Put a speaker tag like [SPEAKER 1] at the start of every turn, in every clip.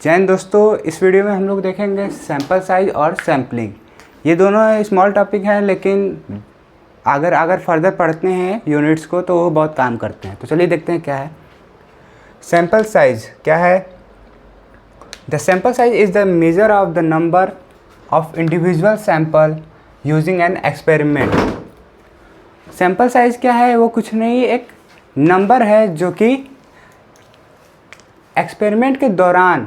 [SPEAKER 1] जय हिंद दोस्तों, इस वीडियो में हम लोग देखेंगे सैंपल साइज और सैम्पलिंग। ये दोनों स्मॉल टॉपिक हैं, लेकिन अगर फर्दर पढ़ते हैं यूनिट्स को तो वो बहुत काम करते हैं। तो चलिए देखते हैं क्या है सैंपल साइज। क्या है? The sample size is the measure of the number of individual sample using an experiment. Sample size क्या है? वो कुछ नहीं, एक नंबर है जो कि एक्सपेरिमेंट के दौरान,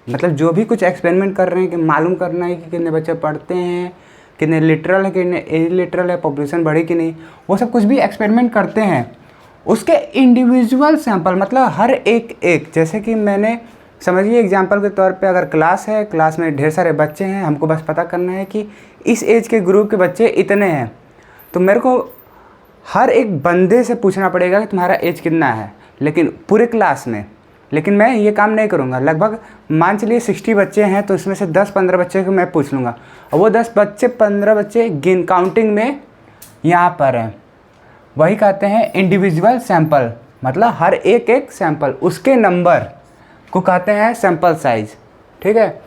[SPEAKER 1] मतलब जो भी कुछ एक्सपेरिमेंट कर रहे हैं कि मालूम करना है कि कितने बच्चे पढ़ते हैं, कितने लिटरल है, कितने इलिटरल है, पॉपुलेशन बढ़ी कि नहीं, वो सब कुछ भी एक्सपेरिमेंट करते हैं। उसके इंडिविजुअल सैंपल मतलब हर एक जैसे कि मैंने समझिए एग्जांपल के तौर पे, अगर क्लास है, क्लास में ढेर सारे बच्चे हैं, हमको बस पता करना है कि इस एज के ग्रुप के बच्चे इतने हैं, तो मेरे को हर एक बंदे से पूछना पड़ेगा कि तुम्हारा एज कितना है, लेकिन पूरे क्लास में। लेकिन मैं ये काम नहीं करूँगा। लगभग मान चलिए 60 बच्चे हैं, तो इसमें से 10-15 बच्चे को मैं पूछ लूँगा, और वो 10-15 बच्चे गिन काउंटिंग में यहाँ पर हैं। वही कहते हैं इंडिविजुअल सैंपल, मतलब हर एक सैंपल उसके नंबर को कहते हैं सैंपल साइज। ठीक है।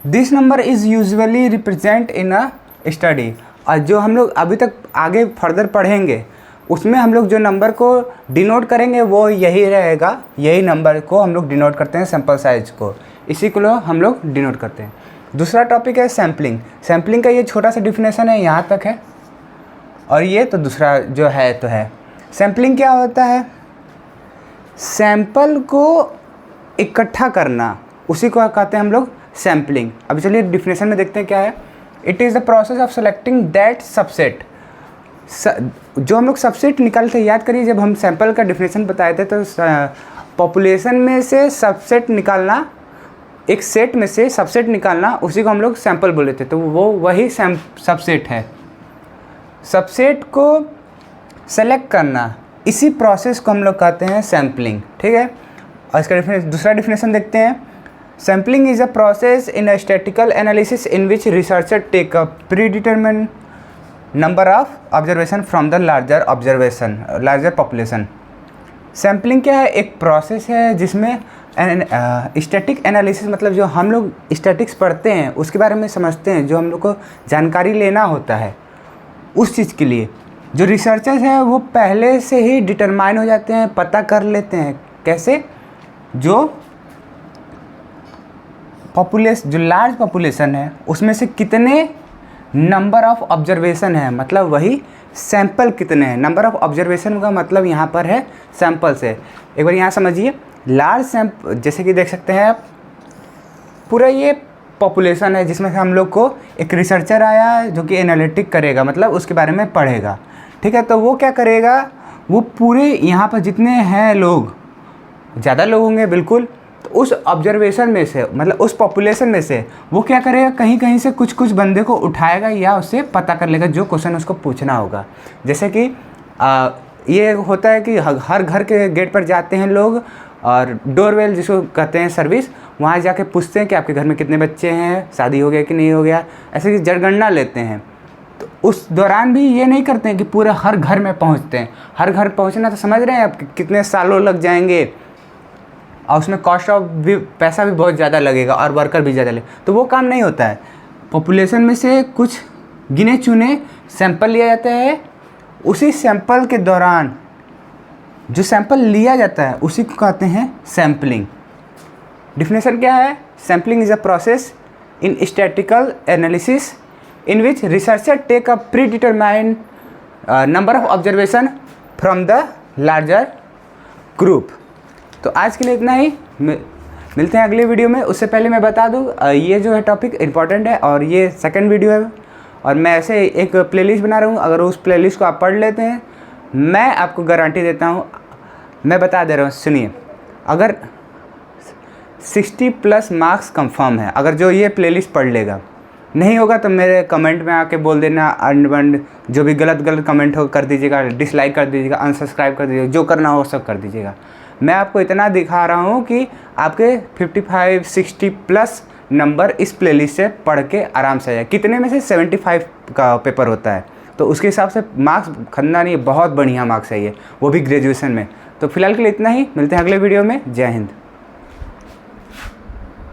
[SPEAKER 1] This number is usually represent in a study. और जो हम लोग अभी तक आगे फर्दर पढ़ेंगे उसमें हम लोग जो नंबर को डिनोट करेंगे वो यही रहेगा। यही नंबर को हम लोग डिनोट करते हैं सैंपल साइज को, इसी को हम लोग डिनोट करते हैं। दूसरा टॉपिक है सैम्पलिंग। सैम्पलिंग का ये छोटा सा डिफिनेशन है, यहाँ तक है, और ये तो दूसरा जो है तो है। सैम्पलिंग क्या होता है? सैंपल को इकट्ठा करना, उसी को कहते हैं हम लोग सैम्पलिंग। अब चलिए डिफिनेशन में देखते हैं क्या है। It is the process of selecting that subset. जो हम लोग सबसेट निकालते हैं, याद करिए जब हम सैंपल का डिफिनेशन बताए थे तो पॉपुलेशन में से सबसेट निकालना, एक सेट में से सबसेट निकालना, उसी को हम लोग सैंपल बोले थे। तो वो वही सबसेट है। सबसेट को सेलेक्ट करना, इसी प्रोसेस को हम लोग कहते हैं सैम्पलिंग। ठीक है। और इसका दूसरा डिफिनेशन देखते हैं। Sampling is a process in a statistical analysis in which researcher take a predetermined number of observation from the larger population. Sampling क्या है? एक प्रोसेस है जिसमें स्टैटिक एनालिसिस, मतलब जो हम लोग स्टैटिक्स पढ़ते हैं उसके बारे में समझते हैं, जो हम लोग को जानकारी लेना होता है उस चीज़ के लिए जो रिसर्चर्स हैं वो पहले से ही डिटरमाइन हो जाते हैं, पता कर लेते हैं। कैसे? जो लार्ज पॉपुलेशन है उसमें से कितने नंबर ऑफ ऑब्जर्वेशन है, मतलब वही सैंपल कितने हैं। नंबर ऑफ ऑब्जर्वेशन का मतलब यहाँ पर है सैंपल से। एक बार यहाँ समझिए, लार्ज सैंपल जैसे कि देख सकते हैं आप, पूरा ये पॉपुलेशन है जिसमें से हम लोग को एक रिसर्चर आया जो कि एनालिटिक करेगा, मतलब उसके बारे में पढ़ेगा। ठीक है। तो वो क्या करेगा, वो पूरे यहाँ पर जितने हैं लोग, ज़्यादा लोग होंगे बिल्कुल, तो उस ऑब्जर्वेशन में से, मतलब उस पॉपुलेशन में से वो क्या करेगा, कहीं कहीं से कुछ बंदे को उठाएगा या उससे पता कर लेगा जो क्वेश्चन उसको पूछना होगा। जैसे कि ये होता है कि हर घर के गेट पर जाते हैं लोग, और डोरवेल जिसको कहते हैं सर्विस, वहाँ जाके पूछते हैं कि आपके घर में कितने बच्चे हैं, शादी हो गया कि नहीं हो गया, ऐसे कि जनगणना लेते हैं। तो उस दौरान भी ये नहीं करते हैं कि पूरे हर घर में पहुँचते हैं। हर घर पहुँचना तो समझ रहे हैं आप कितने सालों लग जाएंगे, और उसमें कॉस्ट ऑफ भी, पैसा भी बहुत ज़्यादा लगेगा और वर्कर भी ज़्यादा लगेगा, तो वो काम नहीं होता है। पॉपुलेशन में से कुछ गिने चुने सैंपल लिया जाता है, उसी सैंपल के दौरान जो सैंपल लिया जाता है उसी को कहते हैं सैम्पलिंग। डिफिनेशन क्या है? Sampling is a process in statistical analysis in which researcher take a predetermined number of observation from the larger group. तो आज के लिए इतना ही, मिलते हैं अगले वीडियो में। उससे पहले मैं बता दूं, ये जो है टॉपिक इम्पॉर्टेंट है और ये सेकंड वीडियो है, और मैं ऐसे एक प्लेलिस्ट बना रहा हूँ। अगर उस प्लेलिस्ट को आप पढ़ लेते हैं, मैं आपको गारंटी देता हूँ, मैं बता दे रहा हूँ, सुनिए, अगर 60+ मार्क्स कंफर्म है अगर जो ये प्लेलिस्ट पढ़ लेगा। नहीं होगा तो मेरे कमेंट में आके बोल देना, अनबंड जो भी गलत कमेंट हो कर दीजिएगा, डिसलाइक कर दीजिएगा, अनसब्सक्राइब कर दीजिएगा, जो करना हो सब कर दीजिएगा। मैं आपको इतना दिखा रहा हूँ कि आपके 55-60+ नंबर इस प्लेलिस्ट से पढ़ के आराम से आ जाए। कितने में से 75 का पेपर होता है, तो उसके हिसाब से मार्क्स खरीदना नहीं, बहुत बढ़िया मार्क्स है ये, वो भी ग्रेजुएशन में। तो फिलहाल के लिए इतना ही, मिलते हैं अगले वीडियो में। जय हिंद।